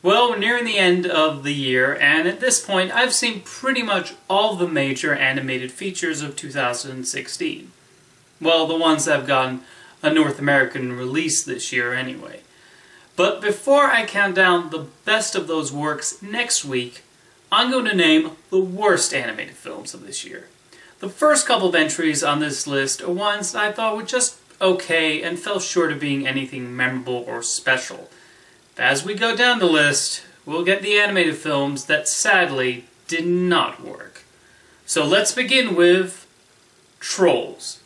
Well, we're nearing the end of the year, and at this point I've seen pretty much all the major animated features of 2016. Well, the ones that have gotten a North American release this year anyway. But before I count down the best of those works next week, I'm going to name the worst animated films of this year. The first couple of entries on this list are ones I thought were just okay and fell short of being anything memorable or special. As we go down the list, we'll get the animated films that sadly did not work. So let's begin with Trolls.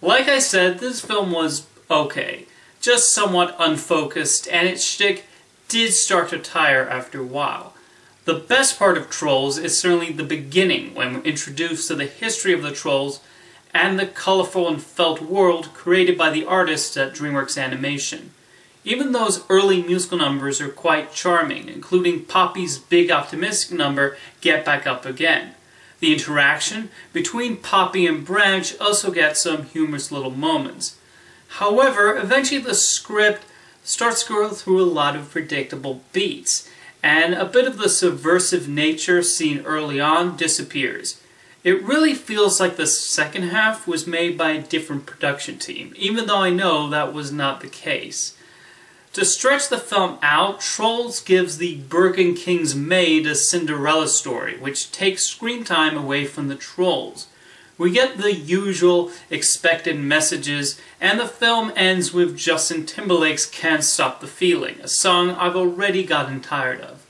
Like I said, this film was okay, just somewhat unfocused, and its shtick did start to tire after a while. The best part of Trolls is certainly the beginning, when we're introduced to the history of the Trolls and the colorful and felt world created by the artists at DreamWorks Animation. Even those early musical numbers are quite charming, including Poppy's big optimistic number, Get Back Up Again. The interaction between Poppy and Branch also gets some humorous little moments. However, eventually the script starts to go through a lot of predictable beats, and a bit of the subversive nature seen early on disappears. It really feels like the second half was made by a different production team, even though I know that was not the case. To stretch the film out, Trolls gives the Burger King's maid a Cinderella story, which takes screen time away from the Trolls. We get the usual expected messages, and the film ends with Justin Timberlake's Can't Stop the Feeling, a song I've already gotten tired of.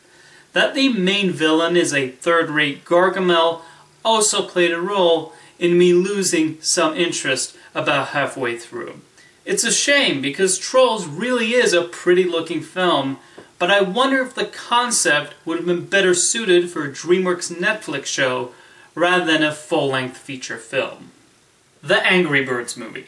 That the main villain is a third-rate Gargamel also played a role in me losing some interest about halfway through. It's a shame, because Trolls really is a pretty-looking film, but I wonder if the concept would have been better suited for a DreamWorks Netflix show rather than a full-length feature film. The Angry Birds movie.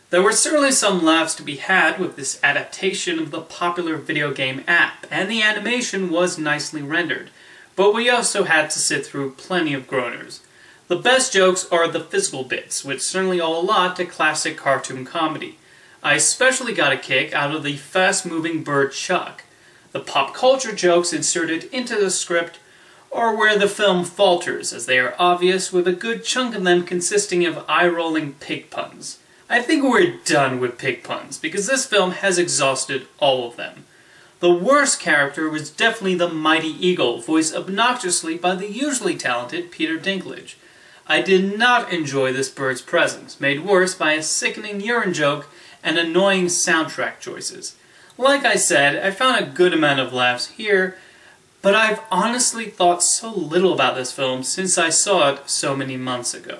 There were certainly some laughs to be had with this adaptation of the popular video game app, and the animation was nicely rendered, but we also had to sit through plenty of groaners. The best jokes are the physical bits, which certainly owe a lot to classic cartoon comedy. I especially got a kick out of the fast-moving bird Chuck. The pop culture jokes inserted into the script are where the film falters, as they are obvious, with a good chunk of them consisting of eye-rolling pig puns. I think we're done with pig puns, because this film has exhausted all of them. The worst character was definitely the Mighty Eagle, voiced obnoxiously by the usually talented Peter Dinklage. I did not enjoy this bird's presence, made worse by a sickening urine joke and annoying soundtrack choices. Like I said, I found a good amount of laughs here, but I've honestly thought so little about this film since I saw it so many months ago.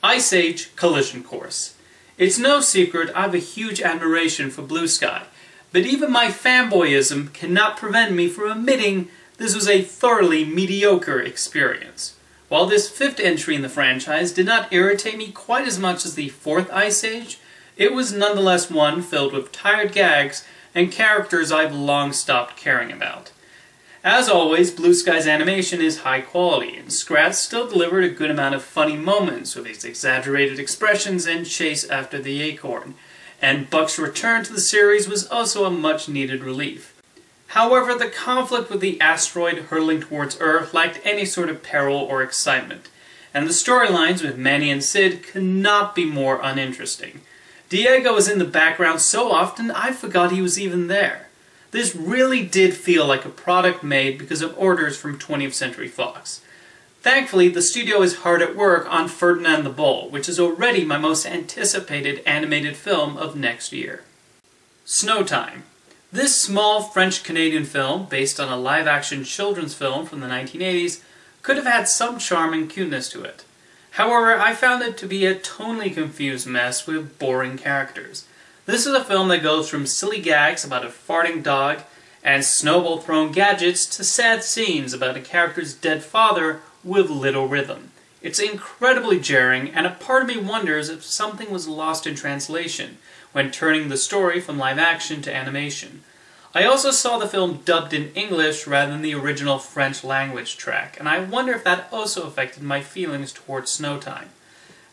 Ice Age Collision Course. It's no secret I have a huge admiration for Blue Sky, but even my fanboyism cannot prevent me from admitting this was a thoroughly mediocre experience. While this fifth entry in the franchise did not irritate me quite as much as the fourth Ice Age, it was nonetheless one filled with tired gags and characters I've long stopped caring about. As always, Blue Sky's animation is high quality, and Scrat still delivered a good amount of funny moments with his exaggerated expressions and chase after the acorn, and Buck's return to the series was also a much-needed relief. However, the conflict with the asteroid hurtling towards Earth lacked any sort of peril or excitement, and the storylines with Manny and Sid could not be more uninteresting. Diego was in the background so often I forgot he was even there. This really did feel like a product made because of orders from 20th Century Fox. Thankfully, the studio is hard at work on Ferdinand the Bull, which is already my most anticipated animated film of next year. Snow Time. This small French-Canadian film, based on a live-action children's film from the 1980s, could have had some charm and cuteness to it. However, I found it to be a tonally confused mess with boring characters. This is a film that goes from silly gags about a farting dog and snowball-thrown gadgets to sad scenes about a character's dead father with little rhythm. It's incredibly jarring, and a part of me wonders if something was lost in translation when turning the story from live action to animation. I also saw the film dubbed in English rather than the original French language track, and I wonder if that also affected my feelings towards Snow Time.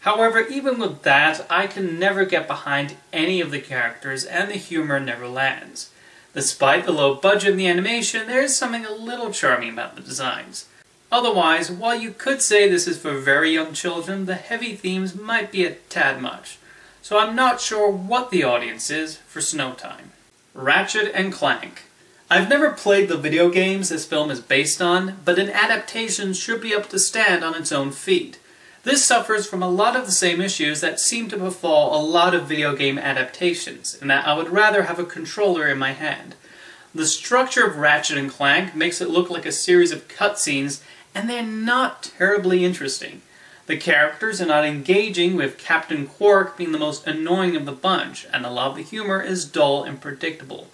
However, even with that, I can never get behind any of the characters, and the humor never lands. Despite the low budget in the animation, there is something a little charming about the designs. Otherwise, while you could say this is for very young children, the heavy themes might be a tad much. So I'm not sure what the audience is for Snow Time. Ratchet and Clank. I've never played the video games this film is based on, but an adaptation should be able to stand on its own feet. This suffers from a lot of the same issues that seem to befall a lot of video game adaptations, in that I would rather have a controller in my hand. The structure of Ratchet and Clank makes it look like a series of cutscenes, and they're not terribly interesting. The characters are not engaging, with Captain Quark being the most annoying of the bunch, and a lot of the humor is dull and predictable.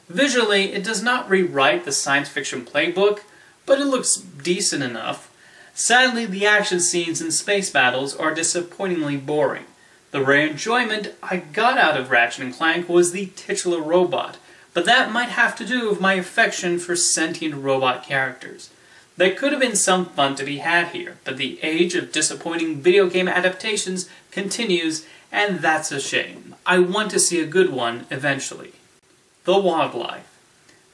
Visually, it does not rewrite the science fiction playbook, but it looks decent enough. Sadly, the action scenes and space battles are disappointingly boring. The rare enjoyment I got out of Ratchet & Clank was the titular robot, but that might have to do with my affection for sentient robot characters. There could have been some fun to be had here, but the age of disappointing video game adaptations continues, and that's a shame. I want to see a good one eventually. The Wildlife.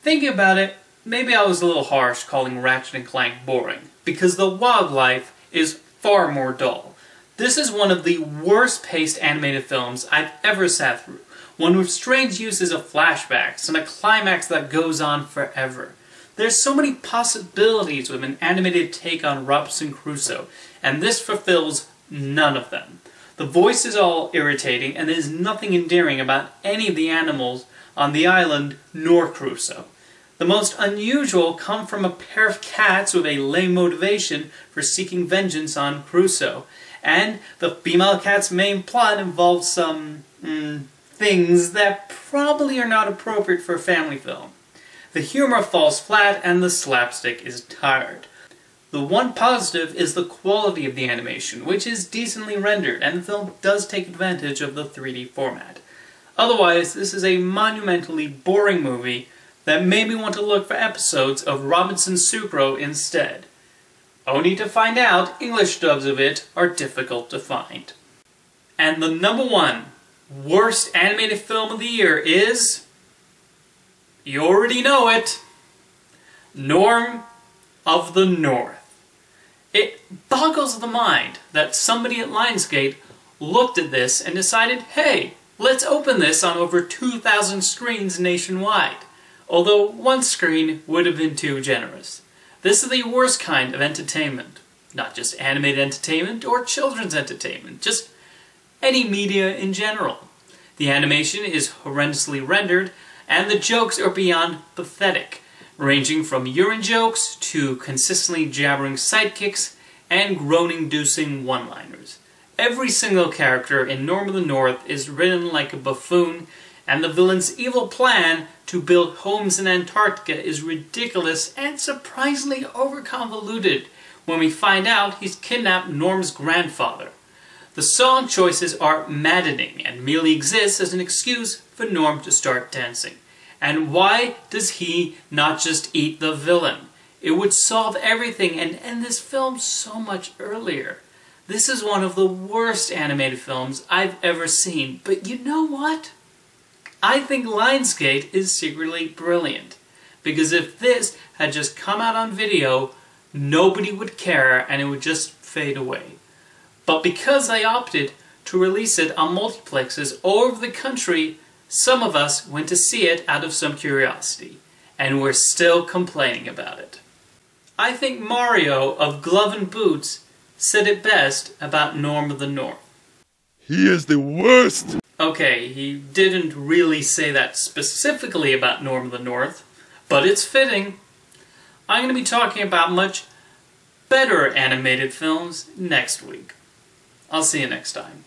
Thinking about it, maybe I was a little harsh calling Ratchet & Clank boring, because the wildlife is far more dull. This is one of the worst-paced animated films I've ever sat through, one with strange uses of flashbacks and a climax that goes on forever. There's so many possibilities with an animated take on Robinson Crusoe, and this fulfills none of them. The voice is all irritating, and there's nothing endearing about any of the animals on the island nor Crusoe. The most unusual come from a pair of cats with a lame motivation for seeking vengeance on Crusoe, and the female cat's main plot involves some, things that probably are not appropriate for a family film. The humor falls flat and the slapstick is tired. The one positive is the quality of the animation, which is decently rendered, and the film does take advantage of the 3D format. Otherwise, this is a monumentally boring movie that made me want to look for episodes of Robinson Sucro instead. Only to find out English dubs of it are difficult to find. And the #1 worst animated film of the year is... you already know it! Norm of the North. It boggles the mind that somebody at Lionsgate looked at this and decided, hey, let's open this on over 2,000 screens nationwide. Although one screen would have been too generous. This is the worst kind of entertainment. Not just animated entertainment or children's entertainment, just any media in general. The animation is horrendously rendered, and the jokes are beyond pathetic, ranging from urine jokes to consistently jabbering sidekicks and groan-inducing one-liners. Every single character in Norm of the North is written like a buffoon, and the villain's evil plan to build homes in Antarctica is ridiculous and surprisingly overconvoluted when we find out he's kidnapped Norm's grandfather. The song choices are maddening and merely exist as an excuse for Norm to start dancing. And why does he not just eat the villain? It would solve everything and end this film so much earlier. This is one of the worst animated films I've ever seen, but you know what? I think Lionsgate is secretly brilliant, because if this had just come out on video, nobody would care and it would just fade away. But because they opted to release it on multiplexes all over the country, some of us went to see it out of some curiosity, and we're still complaining about it. I think Mario of Glove and Boots said it best about Norm of the North. He is the worst! Okay, he didn't really say that specifically about Norm of the North, but it's fitting. I'm going to be talking about much better animated films next week. I'll see you next time.